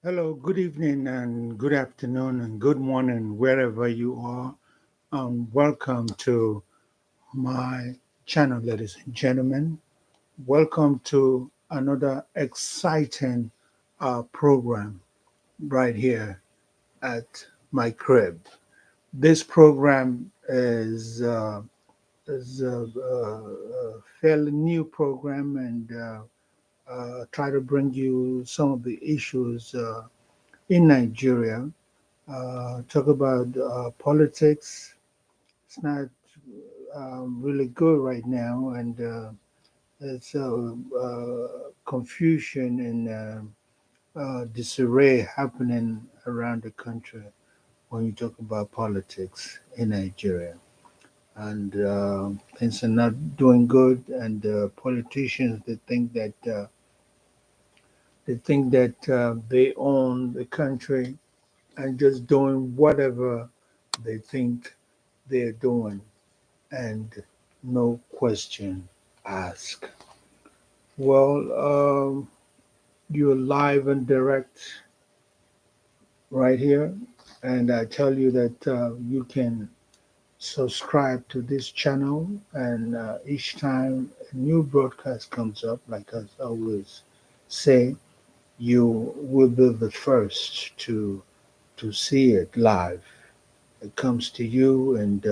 Hello, good evening, and good afternoon, and good morning, wherever you are. Welcome to my channel, ladies and gentlemen. Welcome to another exciting program right here at my crib. This program is a fairly new program, and try to bring you some of the issues in Nigeria. Talk about politics. It's not really good right now, and it's confusion and disarray happening around the country when you talk about politics in Nigeria. And things are not doing good, and politicians they think that they own the country and just doing whatever they think they're doing, and no question asked. Well, you're live and direct right here, and I tell you that you can subscribe to this channel, and each time a new broadcast comes up, like I always say, you will be the first to see it live. It comes to you, and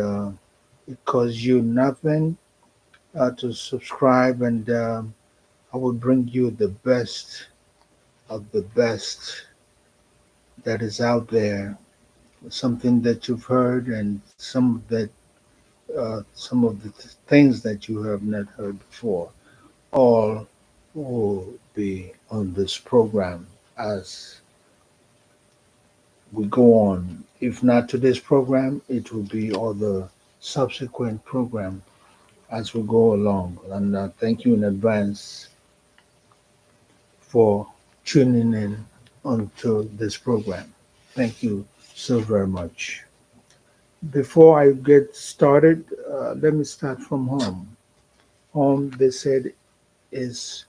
it costs you nothing to subscribe, and I will bring you the best of the best that is out there. Something that you've heard, and some of the things that you have not heard before. All will be on this program as we go on. If not today's program, it will be other subsequent program as we go along. And thank you in advance for tuning in onto this program. Thank you so very much. Before I get started, let me start from home. Home, they said, is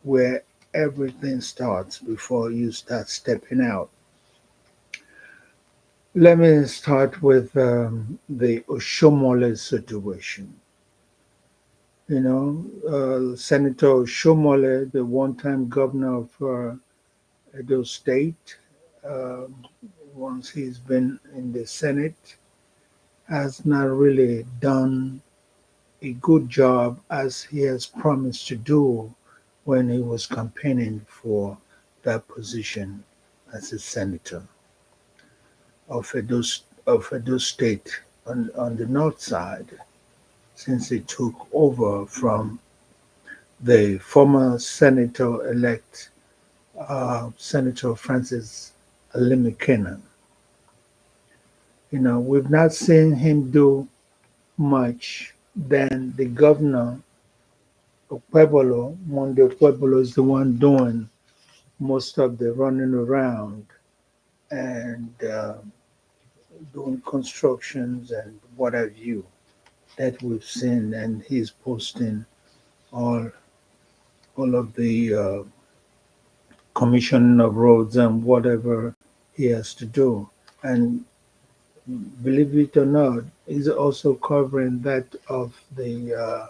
where everything starts before you start stepping out. Let me start with the Oshomole situation. Senator Oshomole, the one-time governor of Edo State, uh, once he's been in the Senate, has not really done a good job as he has promised to do when he was campaigning for that position as a senator of Edo State on the north side, since he took over from the former senator elect, Senator Francis Alimikena. We've not seen him do much. Then the governor of Pueblo, Monde Pueblo, is the one doing most of the running around and doing constructions and what have you that we've seen, and he's posting all all of the commissioning of roads and whatever he has to do. And believe it or not, he's also covering that of the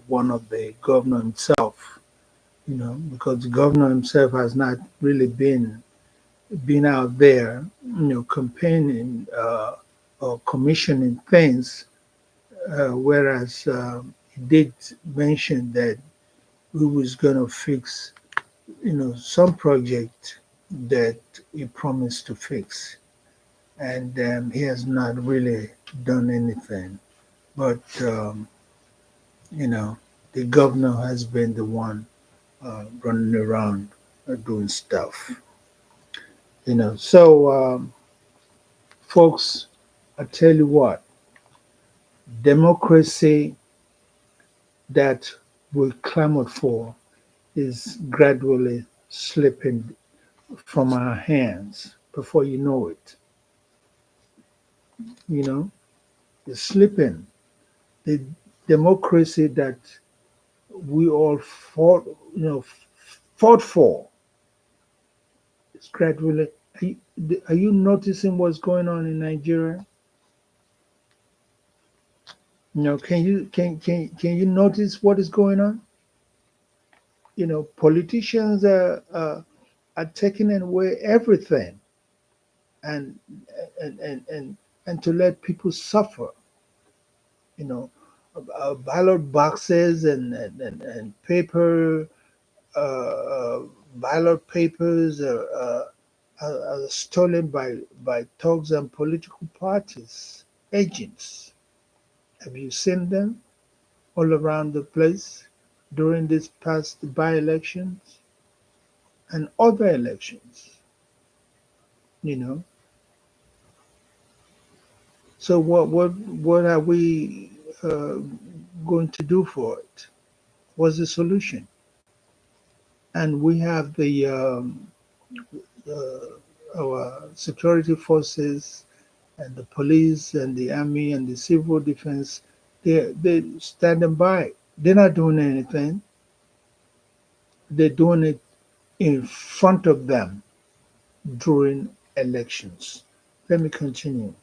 one of the governor himself. Because the governor himself has not really been out there, campaigning or commissioning things, whereas he did mention that we was going to fix, some project that he promised to fix, and he has not really done anything. But you know, the governor has been the one running around doing stuff. So folks, I tell you what, democracy that we clamored for is gradually slipping from our hands before you know it. You know, it's slipping. The democracy that we all fought for, It's gradually. Are you noticing what's going on in Nigeria? Can you notice what is going on? Politicians are taking away everything, and and to let people suffer. You know, ballot boxes and paper, uh, ballot papers are stolen by thugs and political parties, agents. Have you seen them all around the place during this past by-elections and other elections? You know, so what are we going to do for it? What's the solution? And we have our security forces and the police and the army and the civil defense. They standing by. They're not doing anything. They're doing it in front of them during elections. Let me continue.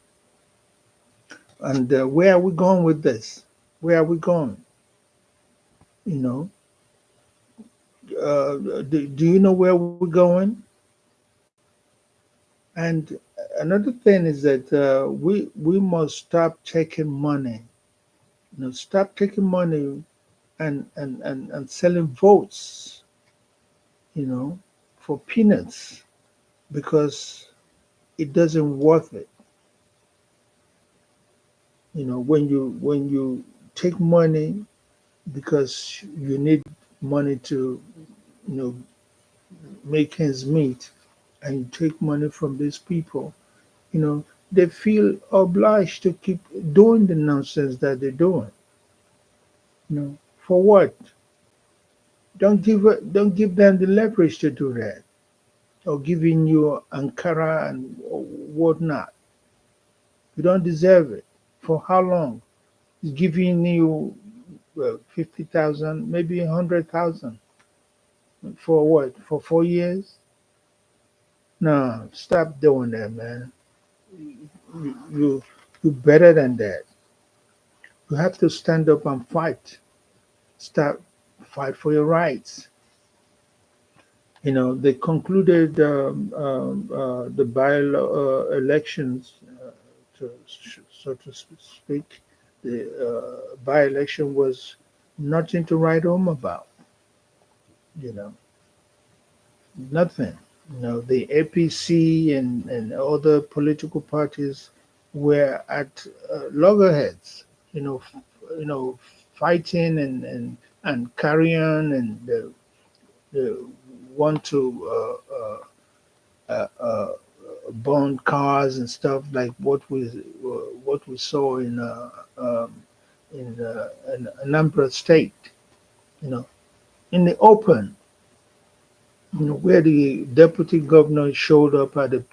And where are we going with this? Where are we going? You know, do you know where we're going? And another thing is that we must stop taking money. Stop taking money and selling votes. You know, for peanuts because it doesn't worth it. When you take money because you need money to you know make ends meet, and you take money from these people, they feel obliged to keep doing the nonsense that they're doing. For what? Don't give them the leverage to do that, or giving you Ankara and whatnot. You don't deserve it. For how long? He's giving you 50,000, maybe 100,000. For what? For 4 years? No, stop doing that, man. You better than that. You have to stand up and fight. Start fight for your rights. They concluded the by elections, so to speak. The by election was nothing to write home about. You know, nothing. The APC and other political parties were at loggerheads. You know, f- fighting and carrying, and they want to burn cars and stuff like what we saw in Anambra State. You know, in the open. Where the deputy governor showed up at the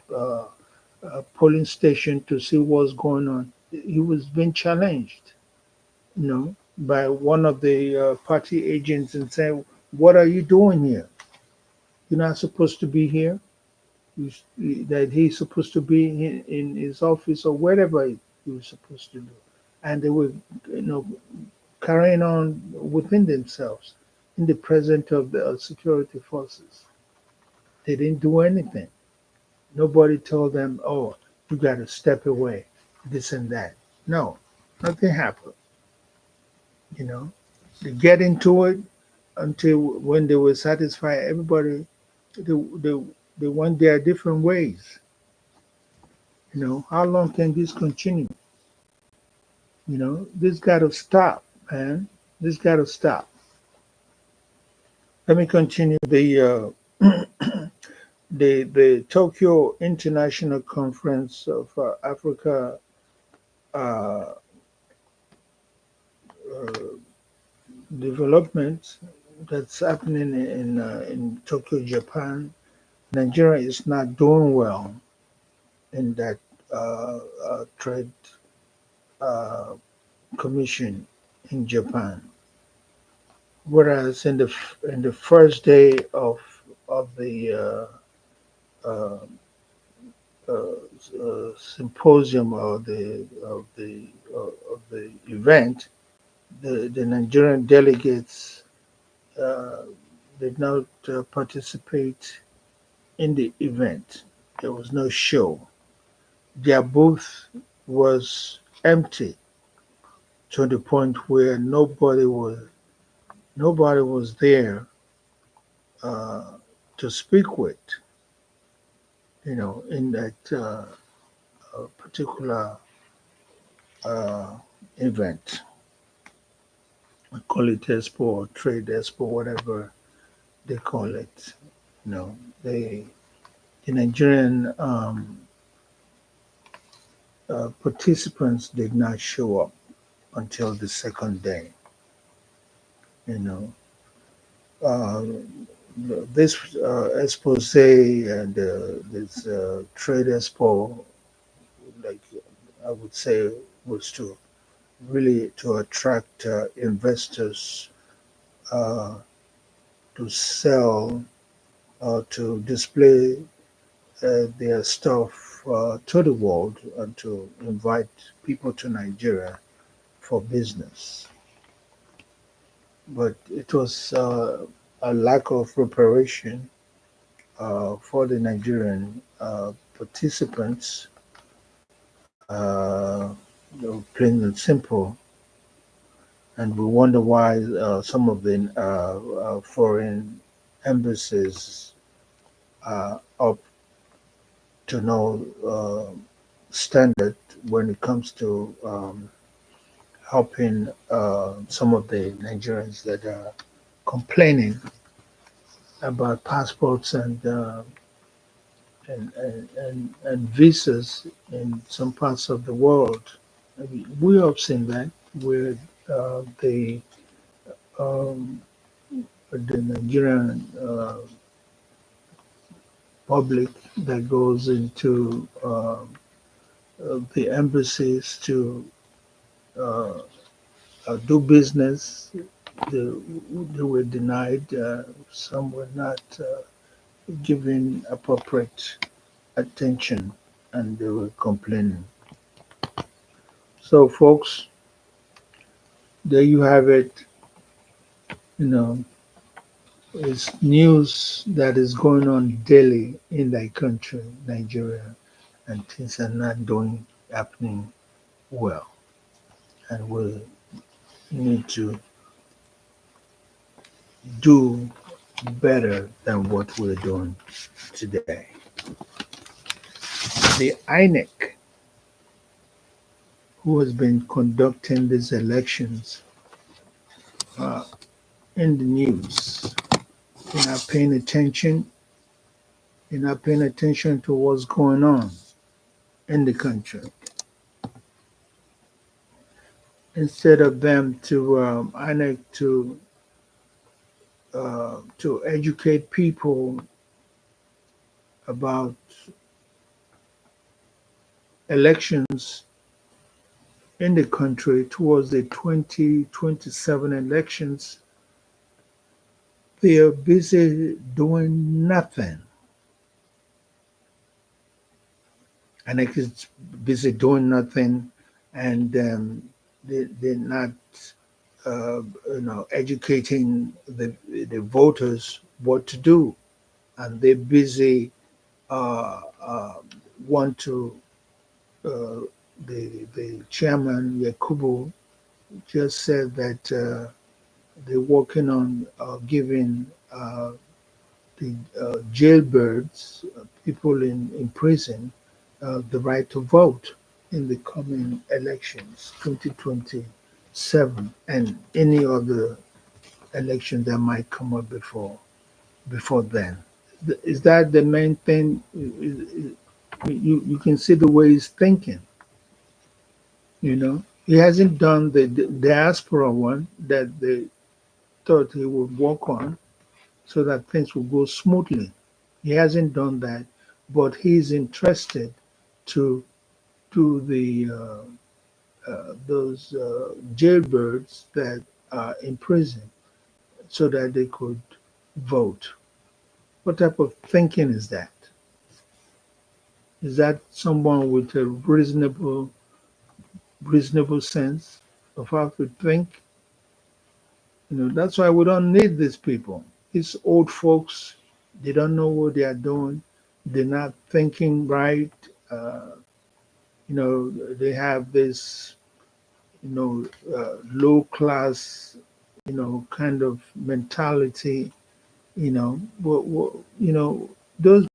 polling station to see what's going on. He was being challenged, by one of the party agents and saying, "What are you doing here? You're not supposed to be here." That he's supposed to be in his office or wherever he was supposed to do, and they were, carrying on within themselves in the presence of the security forces. They didn't do anything. Nobody told them, "Oh, you got to step away, this and that." No, nothing happened. You know, they get into it until when they were satisfied. Everybody, they went their different ways. How long can this continue? This got to stop, man. This got to stop. Let me continue. The Tokyo International Conference of Africa uh, uh, development that's happening in Tokyo, Japan. Nigeria is not doing well in that trade uh, commission in Japan. Whereas in the first day of the uh, symposium of the event, the Nigerian delegates uh, did not participate in the event. There was no show. Their booth was empty to the point where nobody was there uh, to speak with. In that particular uh, event. We call it expo or trade expo, whatever they call it. You know, the Nigerian participants did not show up until the second day. You know, uh, this expose and this trade expo, like I would say, was to really to attract investors uh, to sell to display their stuff to the world and to invite people to Nigeria for business. But it was a lack of preparation for the Nigerian participants, uh, plain and simple. And we wonder why some of the foreign embassies are up to no standard when it comes to helping some of the Nigerians that are complaining about passports and visas in some parts of the world. I mean, we have seen that with um, the Nigerian public that goes into the embassies to uh, do business. They, they were denied. Some were not given appropriate attention, and they were complaining. So, folks, there you have it. You know, it's news that is going on daily in that country, Nigeria, and things are not doing happening well, and we need to do better than what we're doing today. The INEC, who has been conducting these elections, uh, in the news. You're not paying attention. You're not paying attention to what's going on in the country. Instead of them to INEC to educate people about elections in the country towards the 2027 elections, they are busy doing nothing. INEC is busy doing nothing, and they're not educating the voters what to do, and they're busy want to uh, the chairman Yakubu just said that they're working on giving the jailbirds, people in prison, the right to vote in the coming elections, 2027, and any other election that might come up before then. Is that the main thing? You can see the way he's thinking. He hasn't done the diaspora one that they thought he would work on so that things will go smoothly. He hasn't done that, but he's interested to do the those jailbirds that are in prison so that they could vote. What type of thinking is that? Is that someone with a reasonable sense of how to think? That's why we don't need these people. These old folks, they don't know what they are doing. They're not thinking right. Uh, they have this, low class, kind of mentality. Those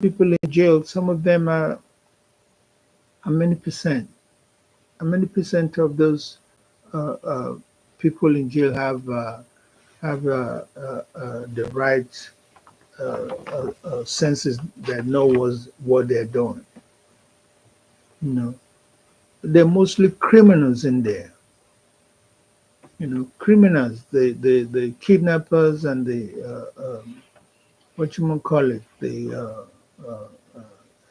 people in jail, some of them are, how many percent? How many percent of those uh, people in jail have the right senses that know what they're doing? You know, they're mostly criminals in there. Criminals, the kidnappers and the what you might call it, the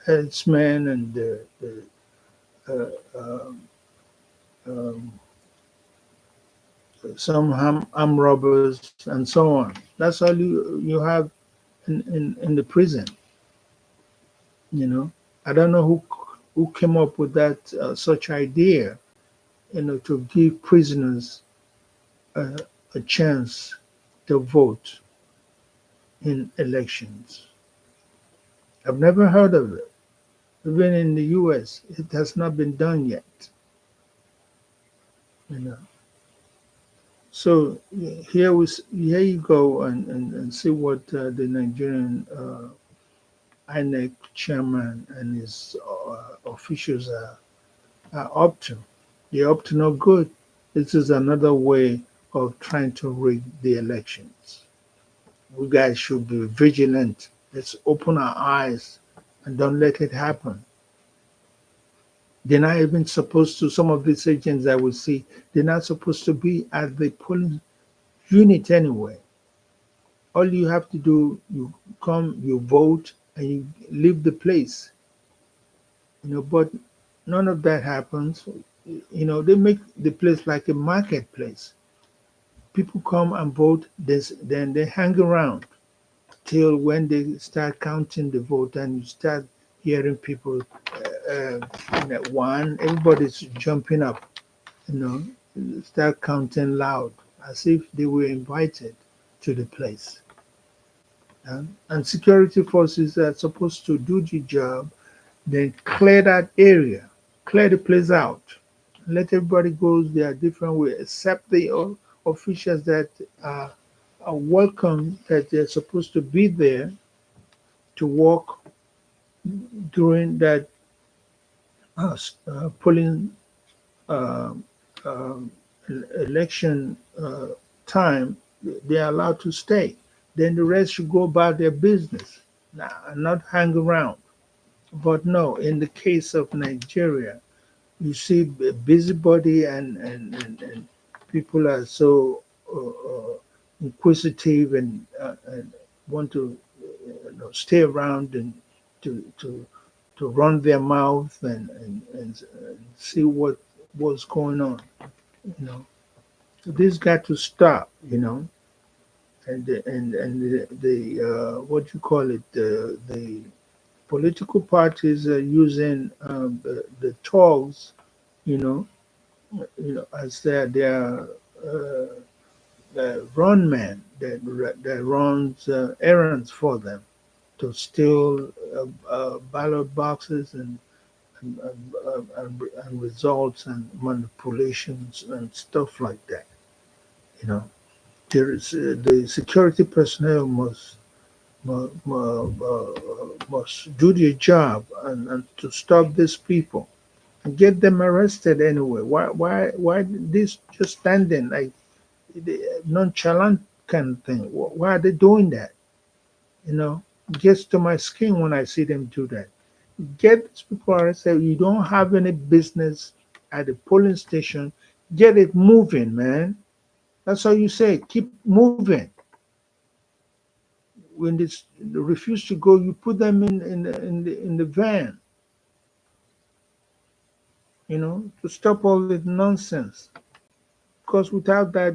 headsmen and the um, some arm robbers and so on. That's all you have in the prison. You know, I don't know who came up with that such idea. To give prisoners a, a chance to vote in elections. I've never heard of it. Even in the U.S., it has not been done yet. You know. So here you go and see what the Nigerian INEC chairman and his officials are up to. They're up to no good. This is another way of trying to rig the elections. We guys should be vigilant. Let's open our eyes and don't let it happen. They're not even supposed to, some of these agents that we see, they're not supposed to be at the polling unit anyway. All you have to do, you come, you vote, and you leave the place. But none of that happens. They make the place like a marketplace. People come and vote, then they hang around till when they start counting the vote, and you start hearing people, one, everybody's jumping up, you start counting loud as if they were invited to the place. And security forces are supposed to do the job, then clear that area, clear the place out, let everybody go their different way, except the officials that are welcome, that they're supposed to be there to work during that polling uh, um, election time. They are allowed to stay. Then the rest should go about their business, not hang around. But no, in the case of Nigeria, you see busybody and people are so inquisitive and want to stay around and to to run their mouth and see what's going on. You know, so this got to stop. And the what you call it, the political parties are using the tolls, you know, as their run man that runs errands for them to steal ballot boxes and results and manipulations and stuff like that. You know, the security personnel must do their job and to stop these people and get them arrested anyway. Why this just standing like nonchalant kind of thing? Why are they doing that? It gets to my skin when I see them do that. Get these people arrested. You don't have any business at the polling station. Get it moving, man. That's all you say. Keep moving. When they refuse to go, you put them in the van, to stop all the nonsense. Because without that,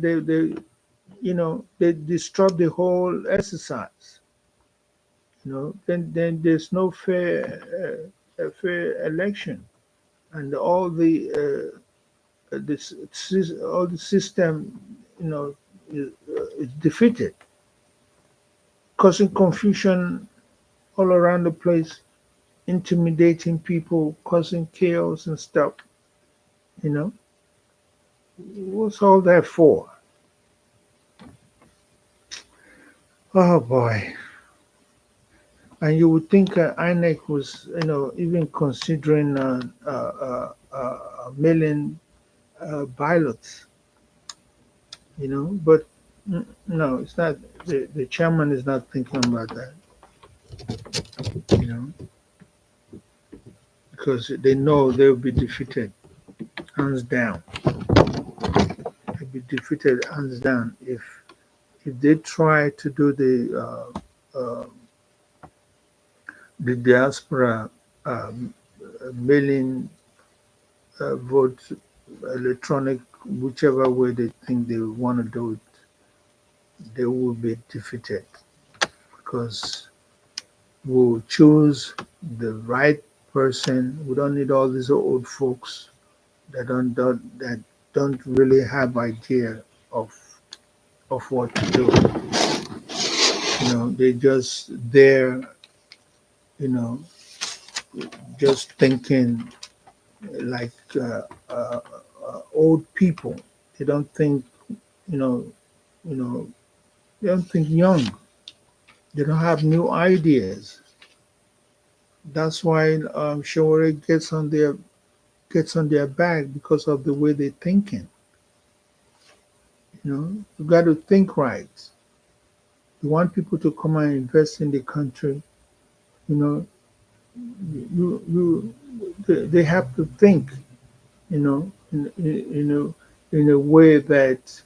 they disrupt the whole exercise. Then there's no fair a fair election, and all the system, you know, is defeated, causing confusion all around the place, intimidating people, causing chaos and stuff. You know, what's all that for? Oh boy! And you would think INEC was, even considering a million ballots, but no, it's not. The chairman is not thinking about that, you know, because they know they'll be defeated hands down. They'll be defeated hands down if they try to do the diaspora um, mailing vote electronic, whichever way they think they want to do it, they will be defeated because we'll choose the right person. We don't need all these old folks that don't really have idea of what to do. They just there, you know, just thinking like old people. They don't think, you know, you know, they don't think young. They don't have new ideas. That's why Shawari gets on their back because of the way they're thinking. You got to think right. You want people to come and invest in the country. You know, they have to think. In a way that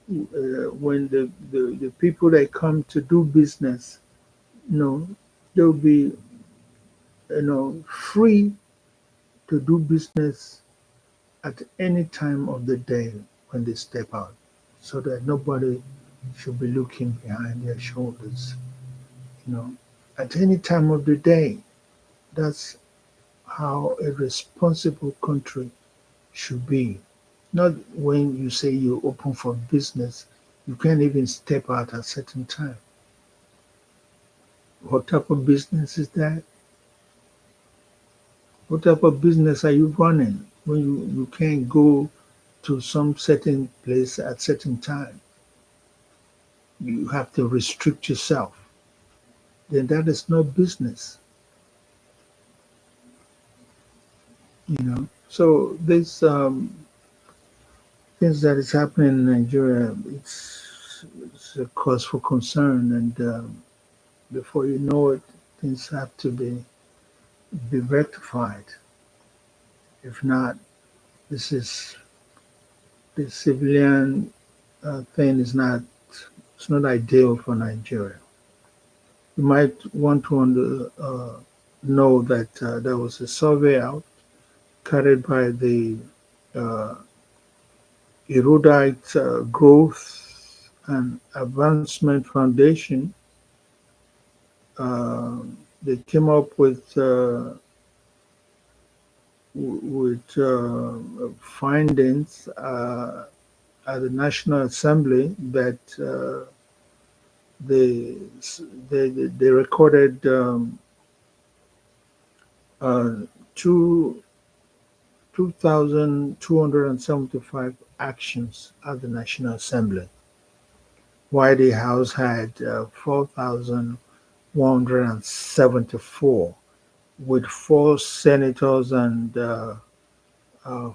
when the people that come to do business, you know, they'll be free to do business at any time of the day when they step out, so that nobody should be looking behind their shoulders. You know, at any time of the day. That's how a responsible country should be. Not when you say you open for business, you can't even step out at a certain time. What type of business is that? What type of business are you running when you can't go to some certain place at certain time? You have to restrict yourself. Then that is not business, So this things that is happening in Nigeria, it's a cause for concern, and before you know it, things have to be rectified. If not, this is the civilian thing is not it's not ideal for Nigeria. You might want to know that there was a survey out carried by the uh, Erudite Growth and Advancement Foundation. Uh, they came up with findings at the National Assembly that they they recorded uh, two 2,275 actions at the National Assembly, while the House had 4,174, with four senators and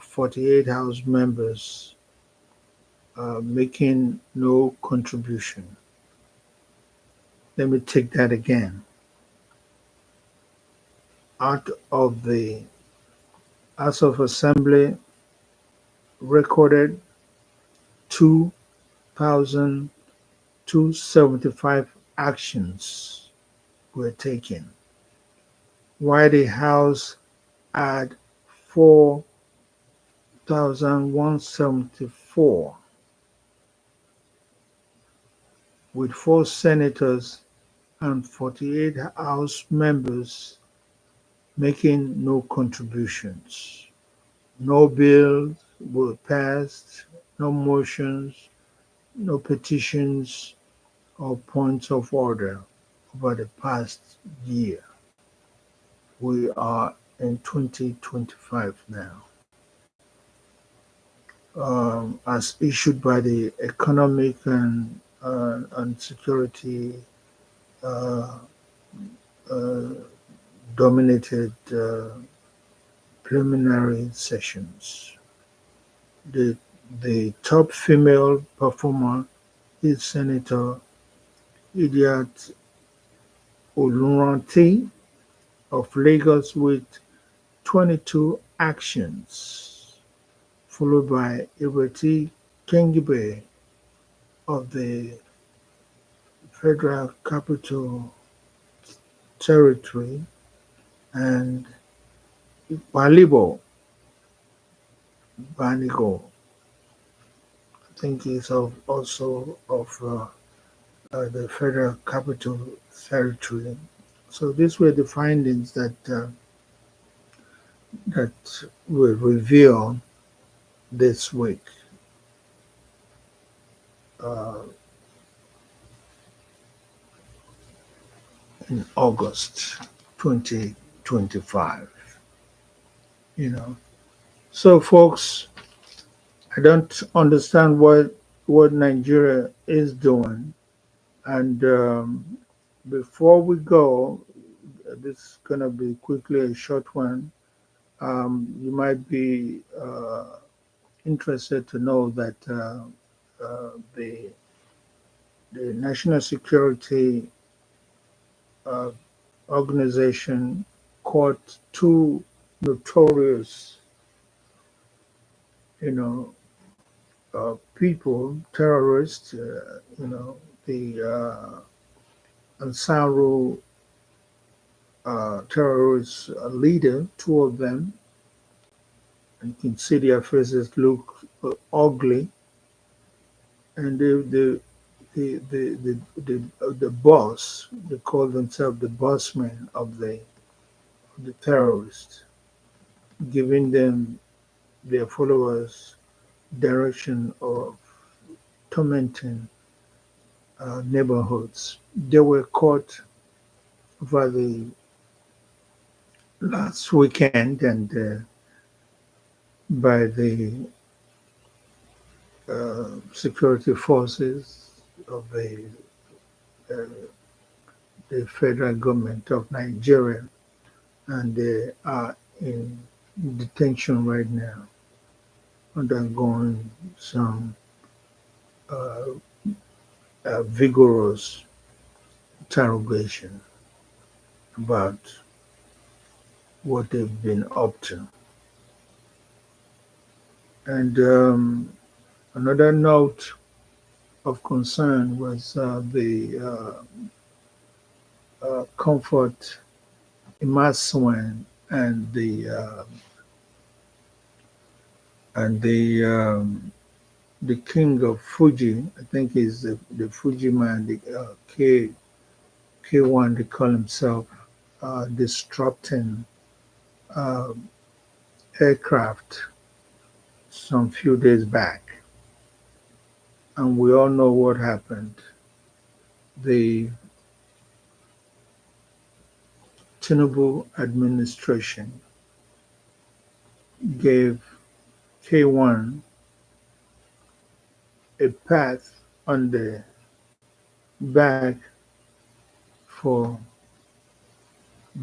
48 House members making no contribution. Let me take that again. Out of the House of Assembly recorded 2,275 actions were taken, while the House had 4,174, with four senators and 48 House members making no contributions. No bills were passed, no motions, no petitions or points of order over the past year. We are in 2025 now. As issued by the Economic and Security uh, uh, dominated preliminary sessions. The, the top female performer is Senator Idiat Oluranti of Lagos with 22 actions, followed by Ireti Kengibe of the Federal Capital Territory and Balibo Banigo, I think is also of the Federal Capital Territory. So these were the findings that were revealed this week, uh, in August 2025. You know, so folks, I don't understand what Nigeria is doing, and before we go, this is gonna be quickly a short one. You might be interested to know that the National Security uh, Organization caught two notorious, you know, people, terrorists, the Ansaru terrorist leader, two of them, and you can see their faces look ugly, and the boss, they call themselves the bossman of the terrorists, giving them their followers direction of tormenting neighborhoods. They were caught over the last weekend and by the security forces of uh, the federal government of Nigeria, and they are in detention right now, undergoing some uh, vigorous interrogation about what they've been up to. And another note of concern was the Comfort Imaswan and the king of Fuji. I think is the Fuji man, the K1 they call himself, disrupting uh, aircraft some few days back, and we all know what happened. The Tinubu administration gave K1 a path on the back for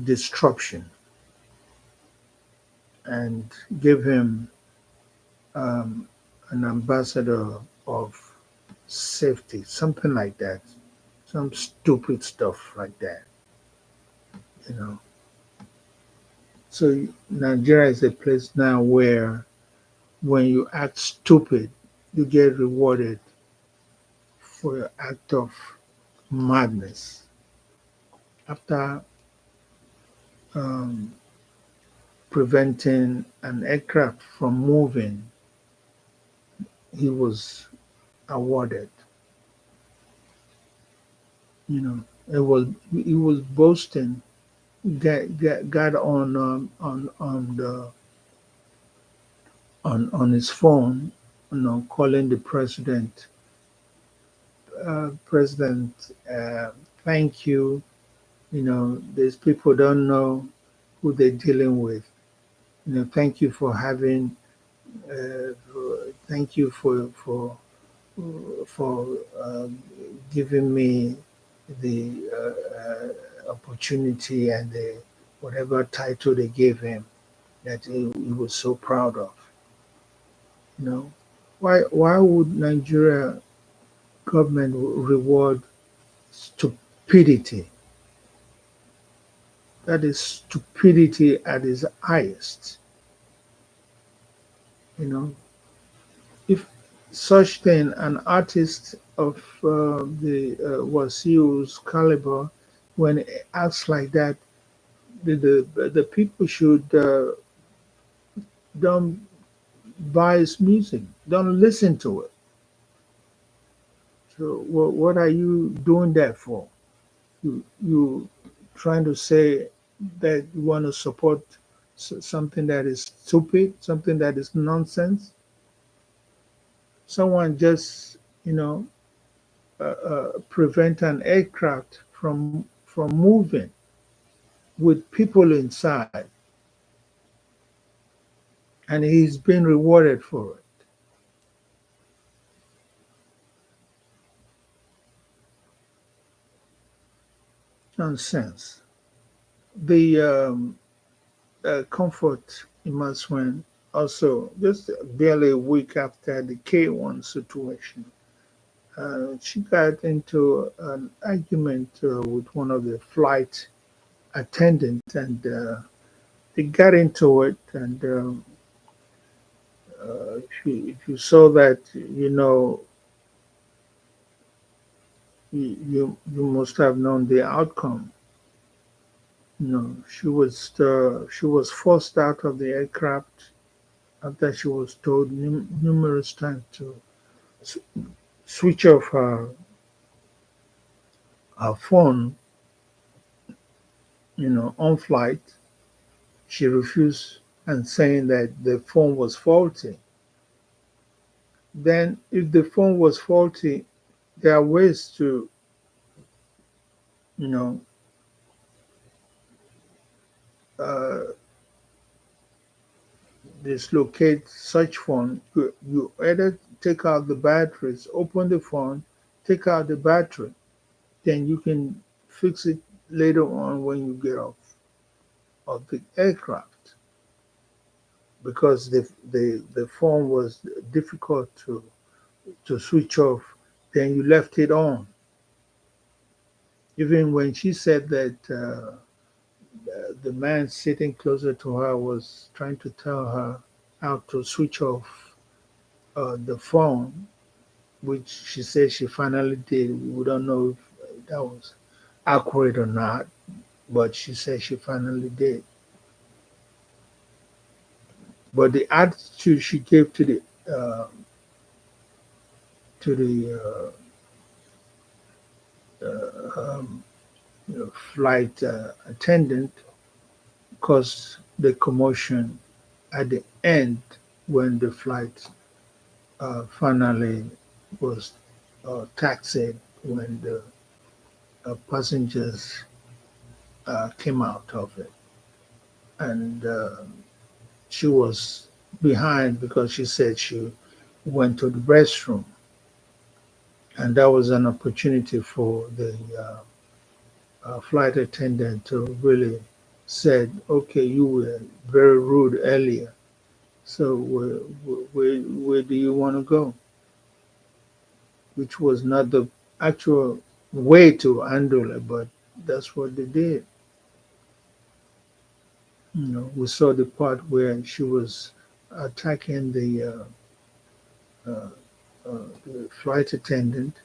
disruption and gave him um, an ambassador of safety, something like that, some stupid stuff like that, you know. So Nigeria is a place now where when you act stupid, you get rewarded for your act of madness. After um, preventing an aircraft from moving, he was awarded. You know, it was he was boasting got on his phone, calling the president. President, thank you. These people don't know who they're dealing with. Thank you for having. Thank you for giving me the opportunity and the whatever title they gave him that he was so proud of. You know, why would Nigeria government reward stupidity? That is stupidity at its highest. You know, if such thing, an artist of the Wasiu's caliber, when it acts like that, the people should don't buy his music, don't listen to it. So what are you doing that for? You trying to say that you want to support something that is stupid, something that is nonsense? Someone just prevent an aircraft from moving with people inside, and he's been rewarded for it. Nonsense. The comfort in Maswen also just barely a week after the K1 situation. She got into an argument with one of the flight attendants, and they got into it. And if you saw that, you must have known the outcome. She was forced out of the aircraft after she was told numerous times to s- switch off her phone, on flight. She refused and saying that the phone was faulty. Then, if the phone was faulty, there are ways to, you know, uh, dislocate such phone. You either take out the batteries, open the phone, take out the battery, then you can fix it later on when you get off of the aircraft, because the phone was difficult to switch off. Then you left it on. Even when she said that the man sitting closer to her was trying to tell her how to switch off the phone, which she said she finally did. We don't know if that was accurate or not, but she said she finally did. But the attitude she gave to the flight attendant caused the commotion at the end when the flight finally was taxied, when the passengers came out of it. And she was behind because she said she went to the restroom. And that was an opportunity for the flight attendant to really said, okay, you were very rude earlier. So where do you want to go? Which was not the actual way to handle it, but that's what they did. We saw the part where she was attacking uh, the flight attendant,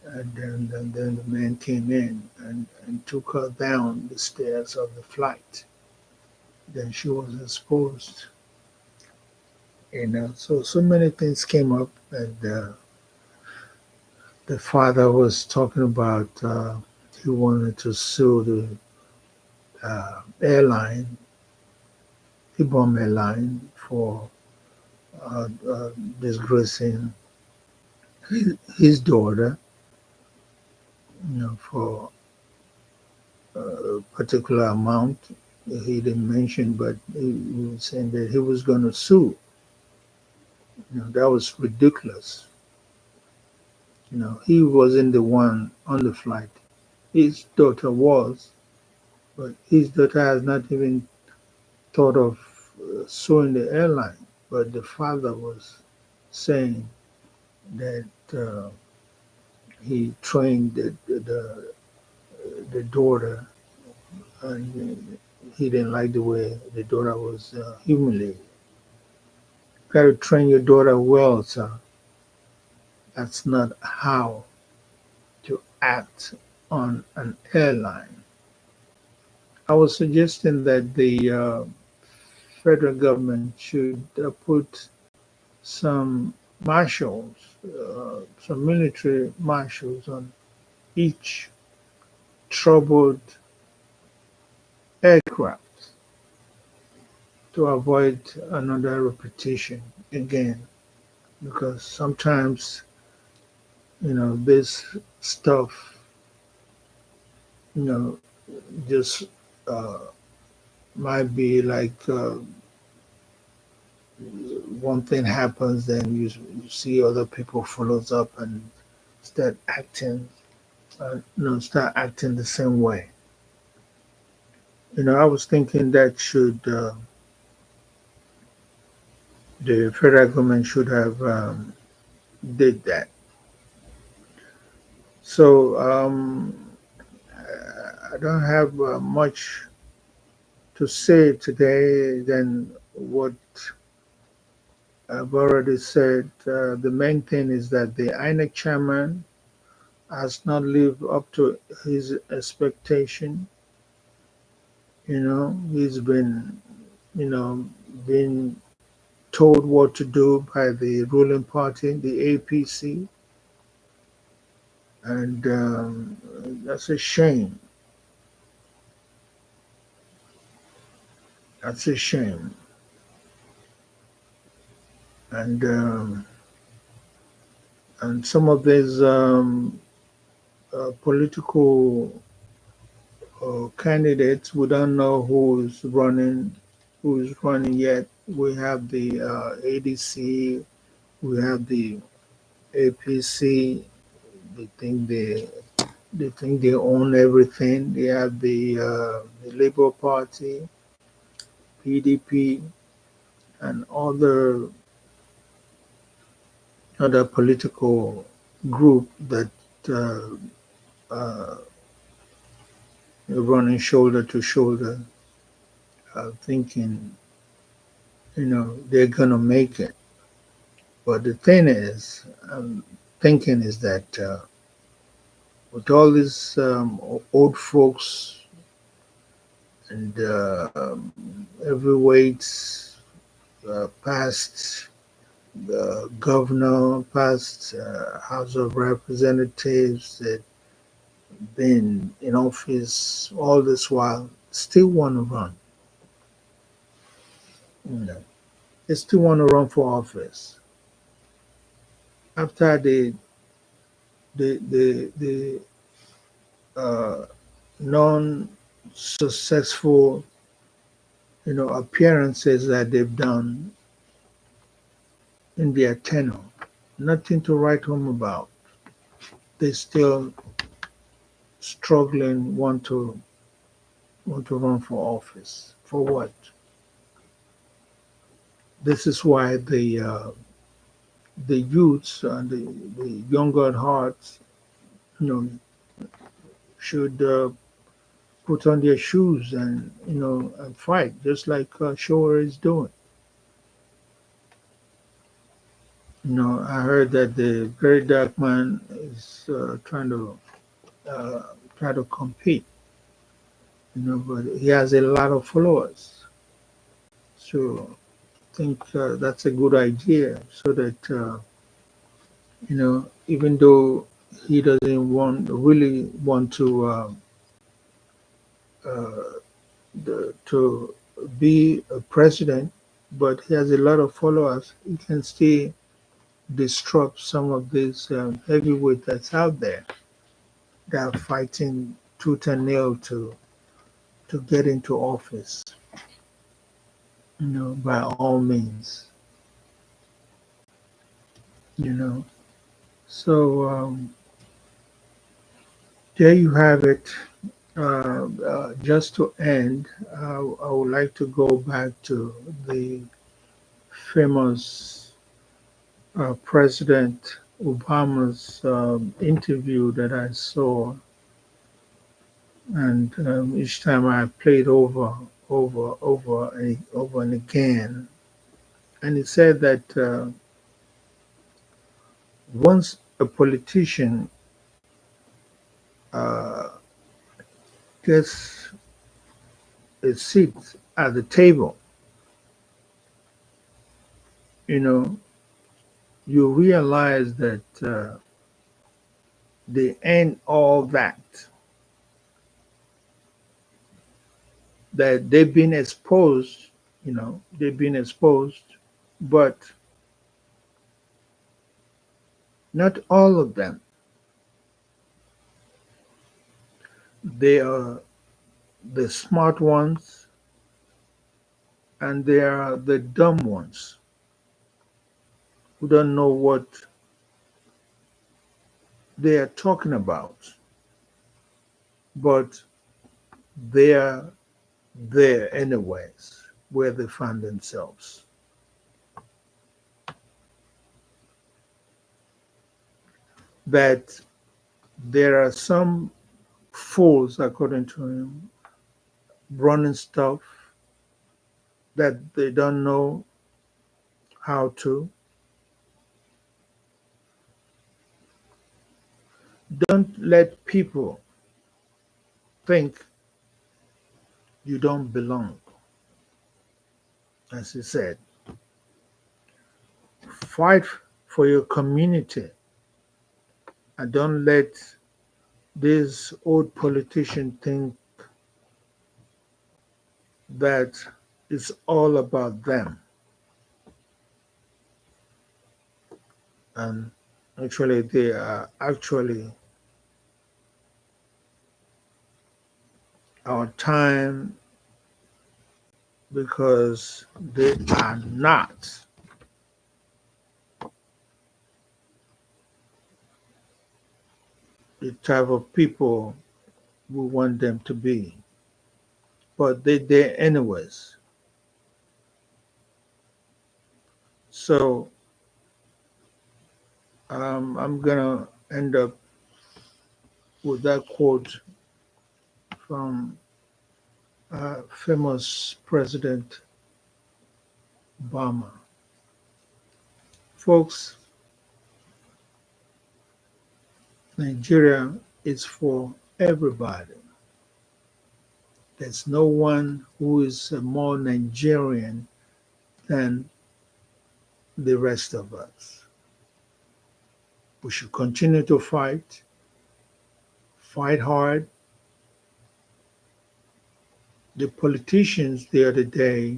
and then the man came in and took her down the stairs of the flight. Then she was exposed. So many things came up, and the father was talking about he wanted to sue airline, Ibom airline, for disgracing his daughter, for a particular amount. He didn't mention, but he was saying that he was going to sue. That was ridiculous. He wasn't the one on the flight. His daughter was, but his daughter has not even thought of suing the airline. But the father was saying that he trained the daughter, and he didn't like the way the daughter was humiliated. Got to train your daughter well, sir. That's not how to act on an airline. I was suggesting that the federal government should put some marshals, some military marshals on each troubled aircraft to avoid another repetition again. Because sometimes, this stuff, you know, just uh, might be like one thing happens, then you see other people follows up and start acting, start acting the same way. I was thinking that should the federal government should have did that. So I don't have much to say today than what I've already said. The main thing is that the INEC chairman has not lived up to his expectation. He's been, you know, been told what to do by the ruling party, the APC, and that's a shame. That's a shame. And some of these political candidates, we don't know who's running yet. We have the ADC, we have the APC. They think they own everything. They have the Labour Party, PDP, and other political group that uh, uh, are running shoulder to shoulder, thinking they're gonna make it. But the thing is, thinking is that with all these old folks and heavyweights, past the governor, past House of Representatives that been in office all this while, still want to run. You know, they still want to run for office after the uh, non-successful appearances that they've done in their tenure. Nothing to write home about. They still struggling want to run for office. For what? This is why the youths and the younger at heart, you know, should put on their shoes and and fight, just like Showa is doing. I heard that the very dark man is uh, try to compete. But he has a lot of followers. So I think that's a good idea, so that even though he doesn't really want to uh, to be a president, but he has a lot of followers. He can still disrupt some of these heavyweight that's out there that are fighting tooth and nail to get into office. By all means. You know. So there you have it. Just to end, I would like to go back to the famous President Obama's interview that I saw, and each time I played over and again, and he said that once a politician uh, gets a seat at the table, you know, you realize that they end all that they've been exposed, they've been exposed, but not all of them. They are the smart ones and they are the dumb ones who don't know what they are talking about, but they are there anyways where they find themselves. That there are some fools, according to him, running stuff that they don't know how to. Don't let people think you don't belong. As he said, fight for your community and don't let these old politicians think that it's all about them. And actually, they are actually our time because they are not the type of people we want them to be. But they're there anyways. So I'm going to end up with that quote from famous President Obama. Folks, Nigeria is for everybody. There's no one who is more Nigerian than the rest of us. We should continue to fight hard. The politicians the other day,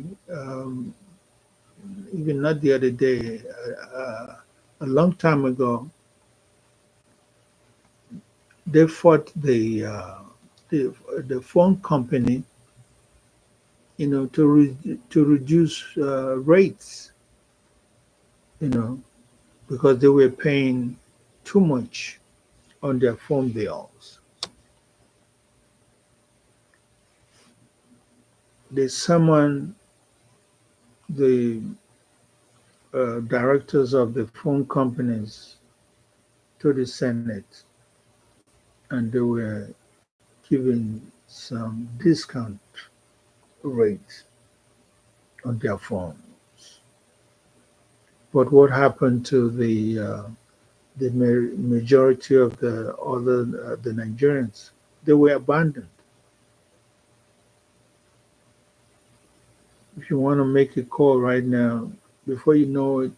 even not the other day, a long time ago, they fought the, the phone company, to reduce rates, you know, because they were paying too much on their phone bills. They summoned the directors of the phone companies to the Senate, and they were giving some discount rates on their phones. But what happened to the majority of the other the Nigerians? They were abandoned. If you want to make a call right now, before you know it,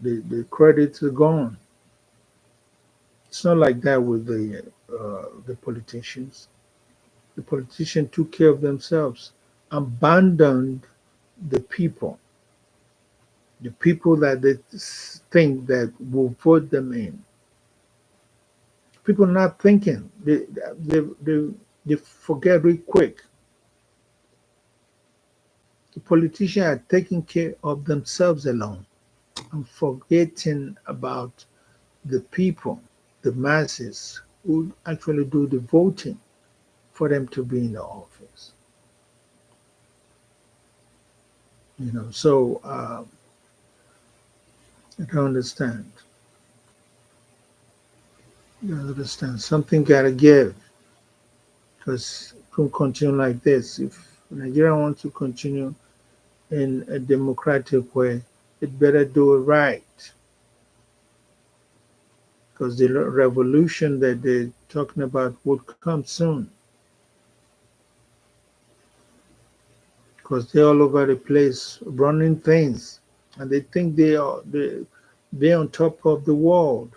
the credits are gone. It's not like that with the politicians. The politicians took care of themselves, abandoned the people that they think that will vote them in. People not thinking. They forget real quick. The politicians are taking care of themselves alone and forgetting about the people, the masses who actually do the voting for them to be in the office. So I don't understand. I don't understand. Something gotta give because it can continue like this. If Nigeria wants to continue in a democratic way, it better do it right. Because the revolution that they're talking about would come soon. Because they're all over the place running things, and they think they're on top of the world,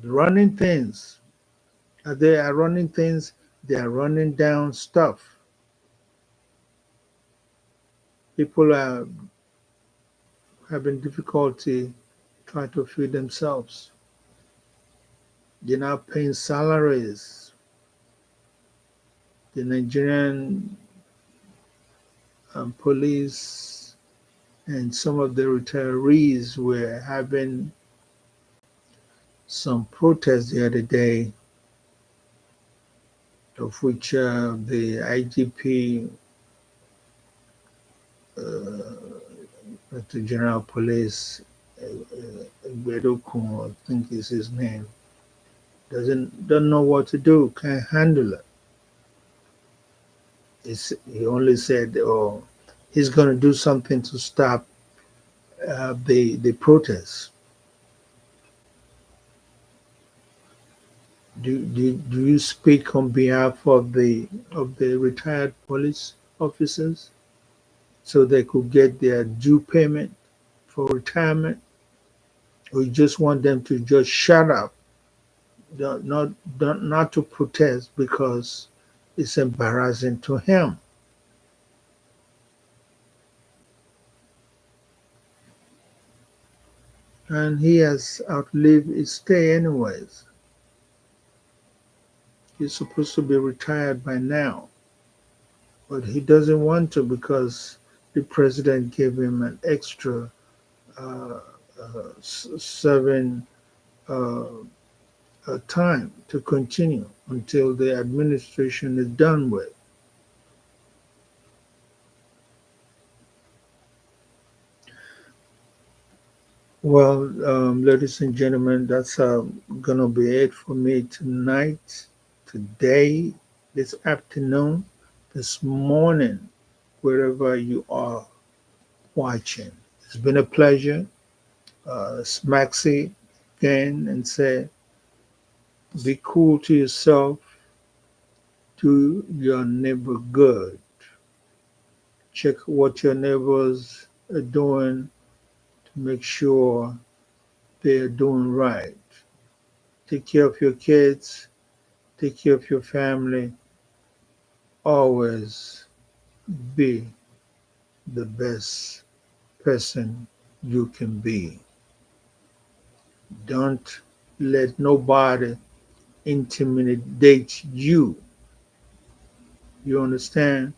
running things. They are running things. They are running down stuff. People are having difficulty trying to feed themselves. They're not paying salaries. The Nigerian police and some of the retirees were having some protests the other day, of which the IGP, the General Police, Bedokun, I think is his name, don't know what to do, can't handle it. He only said, "Oh, he's going to do something to stop the protests." Do you speak on behalf of the retired police officers so they could get their due payment for retirement, or you just want them to just shut up, not to protest because it's embarrassing to him? And he has outlived his stay anyways. He's supposed to be retired by now, but he doesn't want to because the president gave him an extra uh, serving uh, time to continue until the administration is done with. Well, ladies and gentlemen, that's gonna be it for me tonight, today, this afternoon, this morning, wherever you are watching. It's been a pleasure. Smaxy again and say, be cool to yourself, do your neighbor good. Check what your neighbors are doing to make sure they're doing right. Take care of your kids, take care of your family. Always be the best person you can be. Don't let nobody intimidate you. You understand?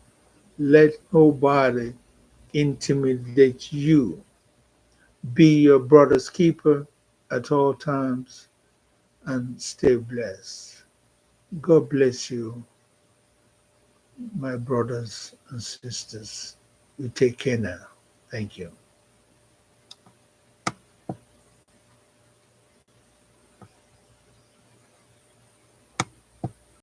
Let nobody intimidate you. Be your brother's keeper at all times and stay blessed. God bless you, my brothers and sisters. You take care now. Thank you.